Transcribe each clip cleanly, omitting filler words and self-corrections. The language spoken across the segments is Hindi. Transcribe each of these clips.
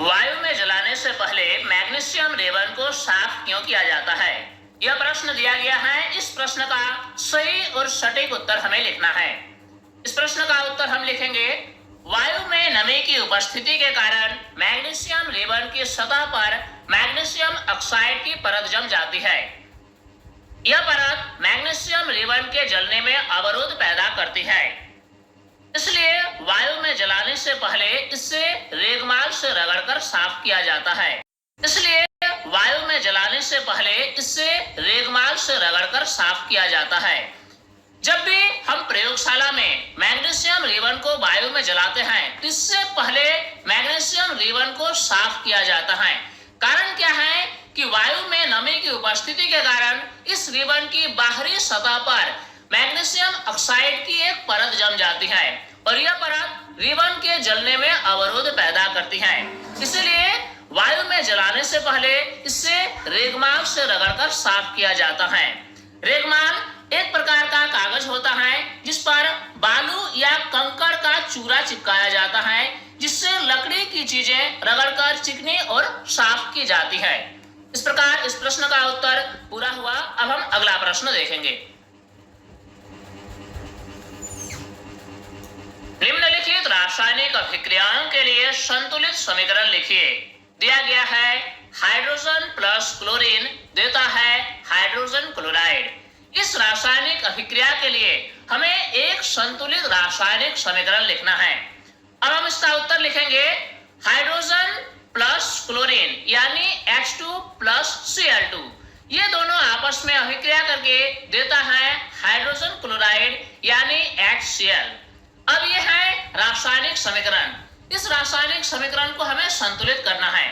वायु में जलाने से पहले मैग्नीशियम रेवन को साफ क्यों किया जाता है? यह प्रश्न दिया गया है। इस प्रश्न का सही और सटीक उत्तर हमें लिखना है। इस प्रश्न का उत्तर हम लिखेंगे, वायु में नमी की उपस्थिति के कारण मैग्नीशियम रेवन की सतह पर मैग्नीशियम ऑक्साइड की परत जम जाती है। यह परत मैग्नीशियम रेवन के जलने में अवरोध पैदा करती है, इसलिए वायु में जलाने से पहले इसे रेगमाल से रगड़कर साफ किया जाता है। इसलिए वायु में जलाने से पहले इसे रेगमाल से रगड़कर साफ किया जाता है। जब भी हम प्रयोगशाला में मैग्नीशियम रेवन को वायु में जलाते हैं, तो इससे पहले मैग्नीशियम रेवन को साफ किया जाता है। कारण क्या है कि वायु में नमी की उपस्थिति के कारण इस रेवन की बाहरी सतह पर मैग्नीशियम ऑक्साइड की एक परत जम जाती है और यह परत रेवन के जलने में अवरोध पैदा करती है। इसलिए वायु में जलाने से पहले इसे रेगमाल से रगड़कर साफ किया जाता है। रेगमाल एक प्रकार का कागज होता है जिस पर बालू या कंकड़ का चूरा चिपकाया जाता है, जिससे लकड़ी की चीजें रगड़कर चिकनी और साफ की जाती है। इस प्रकार इस प्रश्न का उत्तर पूरा हुआ। अब हम अगला प्रश्न देखेंगे। निम्नलिखित रासायनिक अभिक्रियाओं के लिए संतुलित समीकरण लिखिए। दिया गया है हाइड्रोजन प्लस क्लोरीन देता है हाइड्रोजन क्लोराइड। इस रासायनिक अभिक्रिया के लिए हमें एक संतुलित रासायनिक समीकरण लिखना है। अब हम इसका उत्तर लिखेंगे, हाइड्रोजन प्लस क्लोरीन यानी H2 प्लस Cl2, ये दोनों आपस में अभिक्रिया करके देता है हाइड्रोजन क्लोराइड यानी HCl। अब ये है रासायनिक समीकरण। इस रासायनिक समीकरण को हमें संतुलित करना है।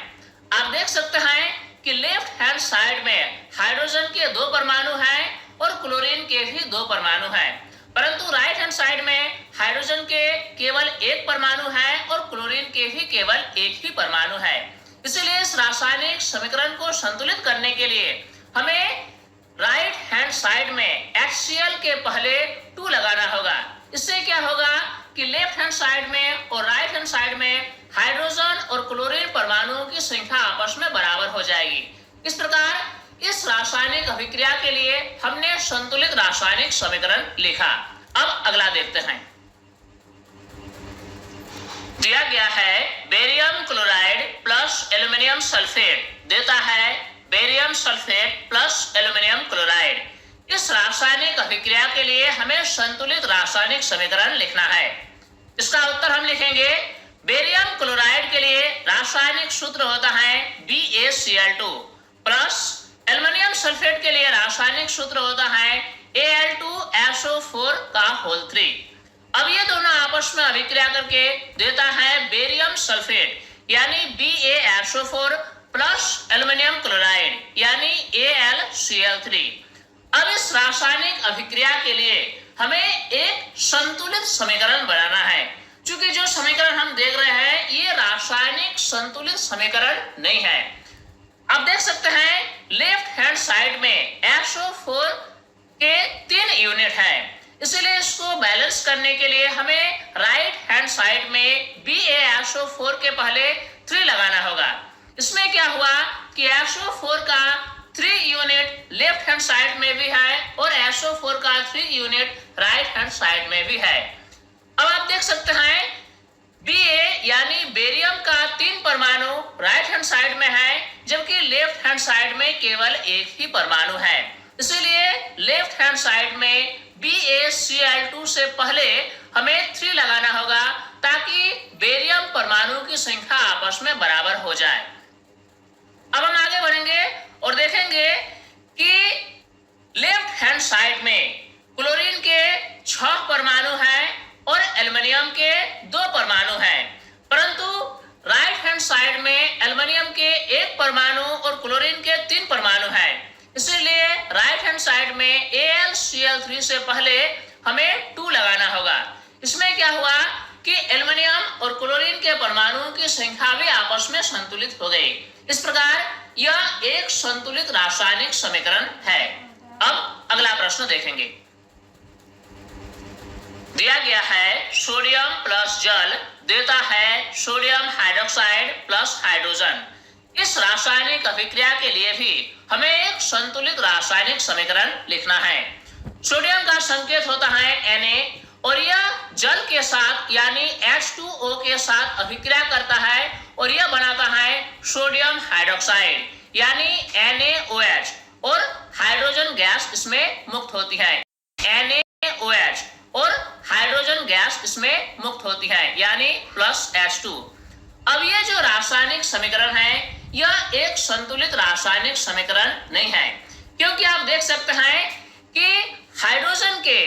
आप देख सकते हैं कि लेफ्ट हैंड साइड में हाइड्रोजन के 2 परमाणु हैं और क्लोरीन के भी 2 परमाणु हैं, परंतु राइट हैंड साइड में हाइड्रोजन के केवल 1 परमाणु है और क्लोरीन के भी केवल 1 ही परमाणु है। इसलिए इस रासायनिक समीकरण को संतुलित करने के लिए हमें राइट हैंड साइड में HCl के पहले 2 लगाना होगा। इससे क्या होगा कि लेफ्ट हैंड साइड में और राइट हैंड साइड में हाइड्रोजन और क्लोरीन परमाणुओं की संख्या आपस में बराबर हो जाएगी। इस प्रकार इस रासायनिक अभिक्रिया के लिए हमने संतुलित रासायनिक समीकरण लिखा। अब अगला देखते हैं। दिया गया है barium chloride plus aluminium sulphate देता है barium sulphate plus aluminium chloride. इस रासायनिक अभिक्रिया के लिए हमें संतुलित रासायनिक समीकरण लिखना है। इसका उत्तर हम लिखेंगे, बेरियम क्लोराइड के लिए रासायनिक सूत्र होता है BaCl2 प्लस एल्युमिनियम सल्फेट के लिए रासायनिक सूत्र होता है Al2SO4 का होल 3। अब ये दोनों आपस में अभिक्रिया करके देता है बेरियम सल्फेट यानी BaSO4 प्लस एल्युमिनियम क्लोराइड यानी AlCl3। अब इस रासायनिक अभिक्रिया के लिए हमें एक संतुलित समीकरण बनाना है। क्योंकि जो समीकरण हम देख रहे हैं ये रासायनिक संतुलित समीकरण नहीं है। आप देख सकते हैं लेफ्ट हैंड साइड में SO4 के 3 यूनिट है, इसलिए इसको बैलेंस करने के लिए हमें राइट हैंड साइड में BaSO4 के पहले 3 लगाना होगा। इसमें क्या हुआ कि SO4 का 3 यूनिट लेफ्ट हैंड साइड में भी है और SO4 का 3 यूनिट राइट हैंड साइड में भी है। अब आप देख सकते हैं Ba यानी बेरियम का 3 परमाणु राइट हैंड साइड में है, जबकि लेफ्ट हैंड साइड में केवल 1 ही परमाणु है। इसलिए लेफ्ट हैंड साइड में BaCl2 से पहले हमें 3 लगाना होगा ताकि बेरियम परमाणु की संख्या आपस में बराबर हो जाए। अब हम आगे बढ़ेंगे और देखेंगे कि लेफ्ट हैंड साइड में क्लोरीन के 6 परमाणु हैं और एल्युमिनियम के 2 परमाणु हैं, परंतु राइट हैंड साइड में एल्युमिनियम के 1 परमाणु और क्लोरीन के 3 परमाणु हैं। इसलिए राइट हैंड साइड में AlCl3 से पहले हमें 2 लगाना होगा। इसमें क्या हुआ कि एल्युमिनियम और क्लोरीन के परमाणुओं की संख्या भी आपस में संतुलित हो गई। इस प्रकार यह एक संतुलित रासायनिक समीकरण है। अब अगला प्रश्न देखेंगे। दिया गया है सोडियम प्लस जल देता है सोडियम हाइड्रोक्साइड प्लस हाइड्रोजन। इस रासायनिक अभिक्रिया के लिए भी हमें एक संतुलित रासायनिक समीकरण लिखना है। सोडियम का संकेत होता है Na और यह जल के साथ यानी H2O के साथ अभिक्रिया करता है और यह बनाता है सोडियम हाइड्रोक्साइड यानी NaOH और हाइड्रोजन गैस इसमें मुक्त होती है। NaOH और हाइड्रोजन गैस इसमें मुक्त होती है यानी प्लस H2। अब ये जो रासायनिक समीकरण है यह एक संतुलित रासायनिक समीकरण नहीं है, क्योंकि आप देख सकते हैं कि हाइड्रोजन के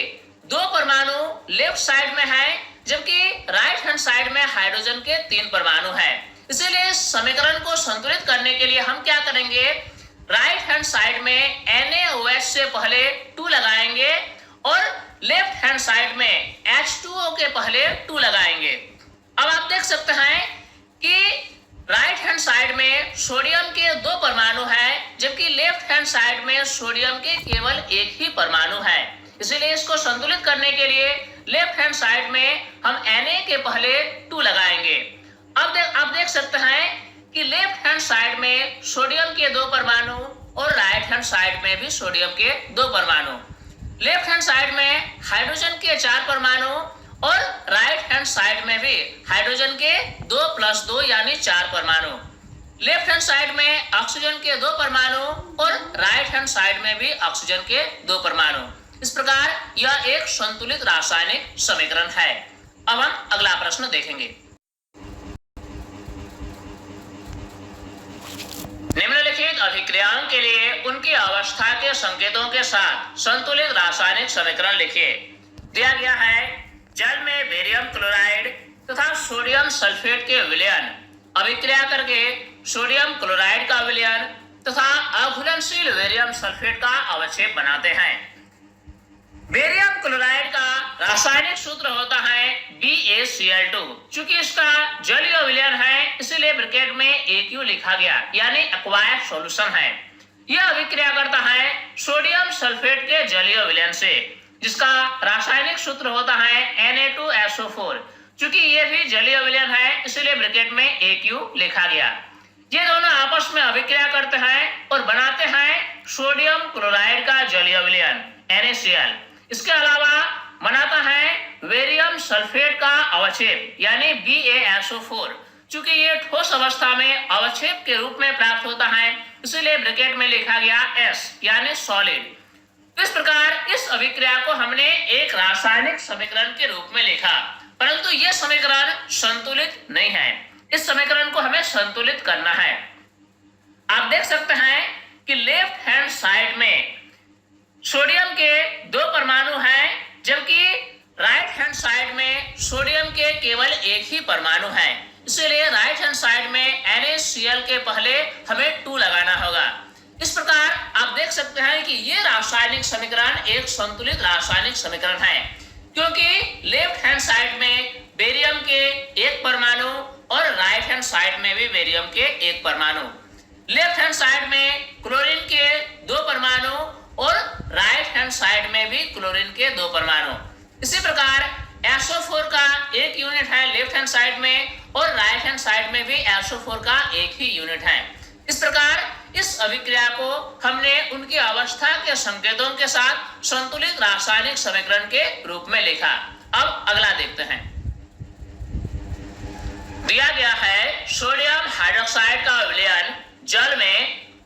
दो परमाणु लेफ्ट साइड में है जबकि राइट हैंड साइड में हाइड्रोजन के 3 परमाणु है। इसीलिए इस समीकरण को संतुलित करने के लिए हम क्या करेंगे, राइट हैंड साइड में NaOH से पहले 2 लगाएंगे और लेफ्ट हैंड साइड में H2O के पहले 2 लगाएंगे। अब आप देख सकते हैं कि राइट हैंड साइड में सोडियम के 2 परमाणु है जबकि लेफ्ट हैंड साइड में सोडियम के केवल एक ही परमाणु है। इसीलिए इसको संतुलित करने के लिए लेफ्ट हैंड साइड में हम Na के पहले 2 लगाएंगे। अब आप देख सकते हैं कि लेफ्ट हैंड साइड में सोडियम के 2 परमाणु और राइट हैंड साइड में भी सोडियम के 2 परमाणु। लेफ्ट हैंड साइड में हाइड्रोजन के 4 परमाणु और राइट हैंड साइड में भी हाइड्रोजन के 2+2 यानी 4 परमाणु। लेफ्ट हैंड साइड में ऑक्सीजन के 2 परमाणु और राइट हैंड साइड में भी ऑक्सीजन के 2 परमाणु। इस प्रकार यह एक संतुलित रासायनिक समीकरण है। अब हम अगला प्रश्न देखेंगे। निम्नलिखित अभिक्रियाओं के लिए उनकी अवस्था के संकेतों के साथ संतुलित रासायनिक समीकरण लिखिए। दिया गया है जल में बेरियम क्लोराइड तथा सोडियम सल्फेट के विलयन अभिक्रिया करके सोडियम क्लोराइड का विलयन तथा अघुलनशील बेरियम सल्फेट का अवक्षेप बनाते हैं। बेरियम क्लोराइड का रासायनिक सूत्र होता है BaCl2। चूंकि इसका जलीय विलयन है इसलिए ब्रैकेट में Aq लिखा गया यानी एक्वायर्ड सॉल्यूशन है। यह अभिक्रिया करता है सोडियम सल्फेट के जलीय विलयन से जिसका रासायनिक सूत्र होता है Na2SO4। चूंकि ये भी जलीय विलयन है इसलिए ब्रैकेट में Aq लिखा गया। ये दोनों आपस में अभिक्रिया करते हैं और बनाते हैं सोडियम क्लोराइड का जलीय विलयन NaCl। इसके अलावा बनाता है बेरियम सल्फेट का अवक्षेप यानी BaSO4। चूंकि ये ठोस अवस्था में अवक्षेप के रूप में प्राप्त होता है इसलिए ब्रैकेट में लिखा गया S यानी सॉलिड। इस प्रकार इस अभिक्रिया को हमने एक रासायनिक समीकरण के रूप में लिखा, परंतु यह समीकरण संतुलित नहीं है। इस समीकरण को हमें संतुलित करना है। आप देख सकते हैं कि लेफ्ट हैंड साइड में सोडियम के 2 परमाणु हैं जबकि राइट हैंड साइड में सोडियम के केवल एक ही परमाणु है। इसलिए राइट हैंड साइड में NaCl के पहले हमें 2 लगाना होगा। इस प्रकार आप देख सकते हैं कि ये रासायनिक समीकरण एक संतुलित रासायनिक समीकरण है, क्योंकि लेफ्ट हैंड साइड में बेरियम के 1 परमाणु और राइट हैंड साइड में भी बेरियम के 1 परमाणु। लेफ्ट हैंड साइड में क्लोरीन के 2 परमाणु और राइट हैंड साइड में भी क्लोरीन के 2 परमाणु। इसी प्रकार SO4 का एक यूनिट है लेफ्ट हैंड साइड में और राइट हैंड साइड में भी SO4 का एक ही यूनिट है। इस प्रकार इस अभिक्रिया को हमने उनकी अवस्था के संकेतों के साथ संतुलित रासायनिक समीकरण के रूप में लिखा। अब अगला देखते हैं। दिया गया है सोडियम हाइड्रोक्साइड का विलयन जल में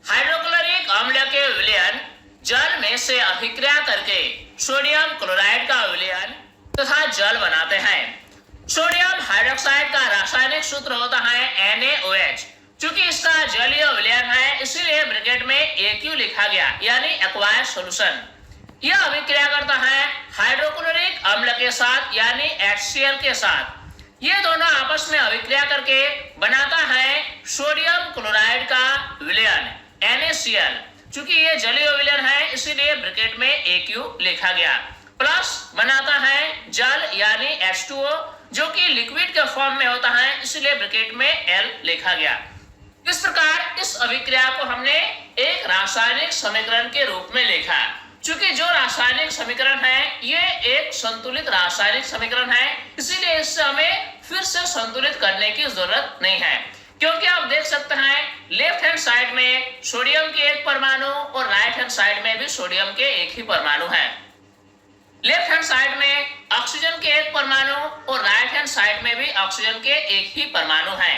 हाइड्रोक्लोरिक अम्ल के विलयन जल में से अभिक्रिया करके सोडियम क्लोराइड का विलयन तथा जल बनाते हैं। सोडियम हाइड्रोक्साइड का रासायनिक सूत्र होता है NaOH। चूंकि इसका जलीय विलयन है इसलिए ब्रैकेट में Aq लिखा गया यानी एक्वायर्ड सॉल्यूशन। यह अभिक्रिया करता है हाइड्रोक्लोरिक अम्ल के साथ यानी HCl के साथ। ये दोनों आपस में अभिक्रिया करके बनाता है सोडियम क्लोराइड का विलयन NaCl। चूंकि ये जलीय विलयन है इसीलिए ब्रैकेट में Aq लिखा गया। प्लस बनाता है जल यानी H2O जो कि लिक्विड के फॉर्म में होता है इसलिए ब्रैकेट में L लिखा गया। इस प्रकार इस अभिक्रिया को हमने एक रासायनिक समीकरण के रूप में लिखा। चूंकि जो रासायनिक समीकरण है ये एक संतुलित रासायनिक समीकरण है इसीलिए इससे हमें फिर से संतुलित करने की जरूरत नहीं है, क्योंकि आप देख सकते हैं लेफ्ट हैंड साइड में सोडियम के एक परमाणु और राइट हैंड साइड में भी सोडियम के एक ही परमाणु है। लेफ्ट हैंड साइड में ऑक्सीजन के एक परमाणु और राइट हैंड साइड में भी ऑक्सीजन के एक ही परमाणु है।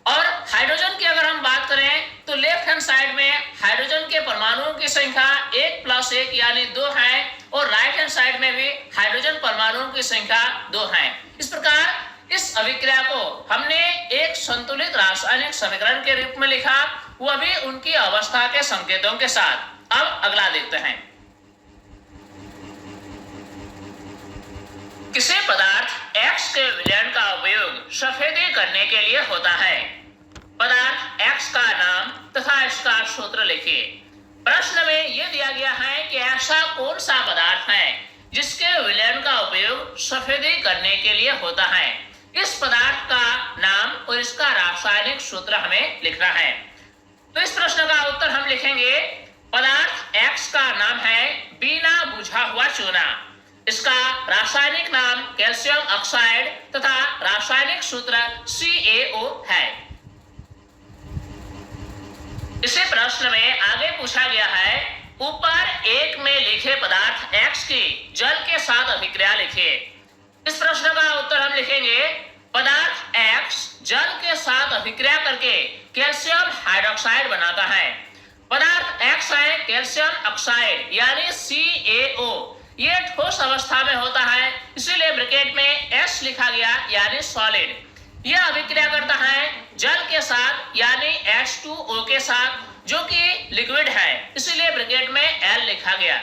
और हाइड्रोजन की अगर हम बात करें तो लेफ्ट हैंड साइड में हाइड्रोजन के परमाणुओं की संख्या 1 + 1 यानी 2 है और राइट हैंड साइड में भी हाइड्रोजन परमाणुओं की संख्या 2 है। इस प्रकार इस अभिक्रिया को हमने एक संतुलित रासायनिक समीकरण के रूप में लिखा, वह भी उनकी अवस्था के संकेतों के साथ। अब अगला देखते हैं। किसी पदार्थ X के विलयन का उपयोग सफेदी करने के लिए होता है। पदार्थ X का नाम तथा इसका सूत्र लिखिए। प्रश्न में यह दिया गया है कि ऐसा कौन सा पदार्थ है जिसके विलयन का उपयोग सफेदी करने के लिए होता है। इस पदार्थ का नाम और इसका रासायनिक सूत्र हमें लिखना है। तो इस प्रश्न का उत्तर हम लिखेंगे, पदार्थ X का नाम है बिना बुझा हुआ चूना। इसका रासायनिक नाम कैल्शियम ऑक्साइड तथा रासायनिक सूत्र CaO है। इसी प्रश्न में आगे पूछा गया है, ऊपर एक में लिखे पदार्थ X की जल के साथ अभिक्रिया लिखिए। इस प्रश्न का उत्तर हम लिखेंगे, पदार्थ X जल के साथ अभिक्रिया करके कैल्शियम हाइड्रोक्साइड बनाता है। पदार्थ X है कैल्शियम ऑक्साइड यानी CaO। ये ठोस अवस्था में होता है, इसीलिए ब्रैकेट में S लिखा गया यानी सॉलिड। यह अभिक्रिया करता है जल के साथ यानी H2O के साथ, जो कि लिक्विड है, इसीलिए ब्रैकेट में L लिखा गया।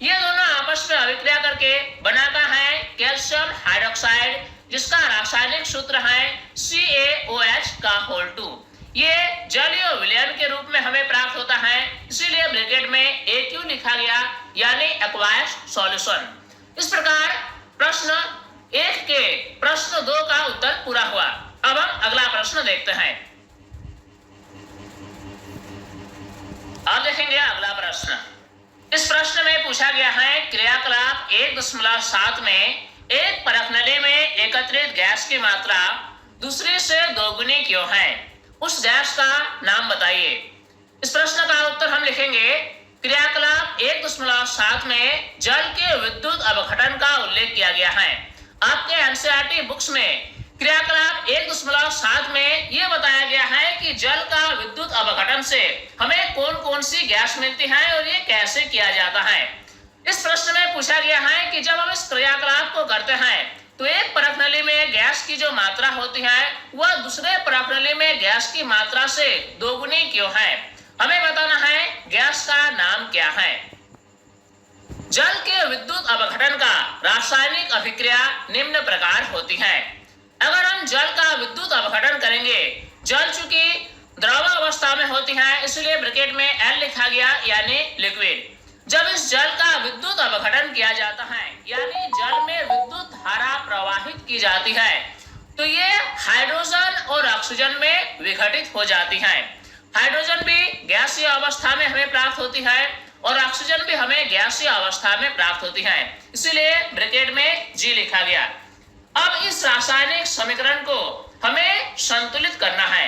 ये दोनों आपस में अभिक्रिया करके बनाता है कैल्शियम हाइड्रोक्साइड, जिसका रासायनिक सूत्र है CaOH2। ये जलीय विलयन के रूप में हमें प्राप्त होता है, इसीलिए ब्रैकेट में AQ लिखा गया यानी एक्वायर्ड सॉल्यूशन। इस प्रकार प्रश्न 1 के प्रश्न 2 का उत्तर पूरा हुआ। अब हम अगला प्रश्न देखते हैं। अब देखेंगे अगला प्रश्न। इस प्रश्न में पूछा गया है, क्रियाकलाप 1.7 में एक परखनली में एकत्रित गैस की मात्रा दूसरे से दोगुनी क्यों है, उस गैस का नाम बताइए। इस प्रश्न का उत्तर हम लिखेंगे, क्रियाकलाप 1.7 में जल के विद्युत अपघटन का उल्लेख किया गया है। आपके एनसीईआरटी बुक्स में क्रियाकलाप 1.7 में यह बताया गया है कि जल का विद्युत अपघटन से हमें कौन कौन सी गैस मिलती है और ये कैसे किया जाता है। इस प्रश्न में पूछा गया है कि जब हम इस क्रियाकलाप को करते हैं तो एक परखनली में गैस की जो मात्रा होती है वह दूसरे परखनली में गैस की मात्रा से दोगुनी क्यों है। हमें बताना है गैस का नाम क्या है। जल के विद्युत अपघटन का रासायनिक अभिक्रिया निम्न प्रकार होती है। अगर हम जल का विद्युत अपघटन करेंगे, जल चूंकि द्रव अवस्था में होती है, इसलिए ब्रैकेट में L लिखा गया यानी लिक्विड। जब इस जल का विद्युत अपघटन किया जाता है यानी जल में विद्युत धारा प्रवाहित की जाती है, तो ये हाइड्रोजन और ऑक्सीजन में विघटित हो जाती है। हाइड्रोजन भी गैसीय अवस्था में हमें प्राप्त होती है और ऑक्सीजन भी हमें गैसीय अवस्था में प्राप्त होती है, इसीलिए ब्रैकेट में G लिखा गया। अब इस रासायनिक समीकरण को हमें संतुलित करना है।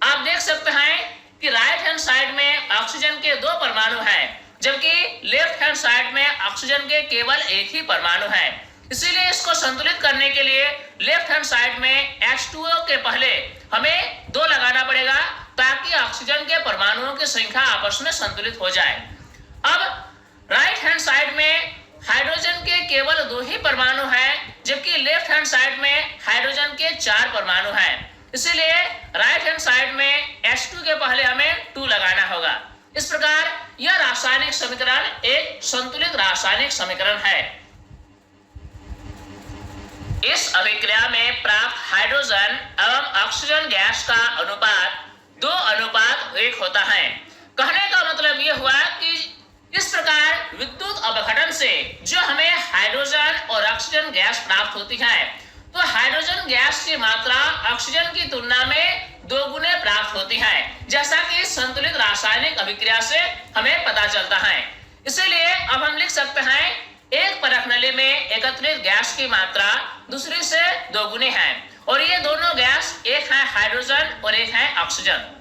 आप देख सकते हैं कि राइट हैंड साइड में ऑक्सीजन के 2 परमाणु हैं, जबकि लेफ्ट हैंड साइड में ऑक्सीजन के केवल एक ही परमाणु है। इसीलिए इसको संतुलित करने के लिए लेफ्ट हैंड साइड में H2O के पहले हमें 2 लगाना पड़ेगा, ताकि ऑक्सीजन के परमाणुओं की संख्या आपस में संतुलित हो जाए। अब राइट हैंड साइड में हाइड्रोजन के केवल 2 ही परमाणु हैं, जबकि लेफ्ट हैंड साइड में हाइड्रोजन के 4 परमाणु हैं। इसीलिए राइट हैंड साइड में H2 के पहले हमें 2 लगाना होगा। इस प्रकार यह रासायनिक समीकरण एक संतुलित रासायनिक समीकरण है। इस अभिक्रिया में प्राप्त हाइड्रोजन एवं ऑक्सीजन गैस का अनुपात 2:1 होता है। कहने का मतलब यह हुआ कि इस प्रकार विद्युत अपघटन से जो हमें हाइड्रोजन और ऑक्सीजन गैस प्राप्त होती है, तो हाइड्रोजन गैस की मात्रा ऑक्सीजन की तुलना में 2 गुने प्राप्त होती है, जैसा कि संतुलित रासायनिक अभिक्रिया से हमें पता चलता है। इसीलिए अब हम लिख सकते हैं एक परखनली में एकत्रित गैस की मात्रा दूसरी से 2 गुनी है और ये दोनों गैस, एक है हाइड्रोजन और एक है ऑक्सीजन।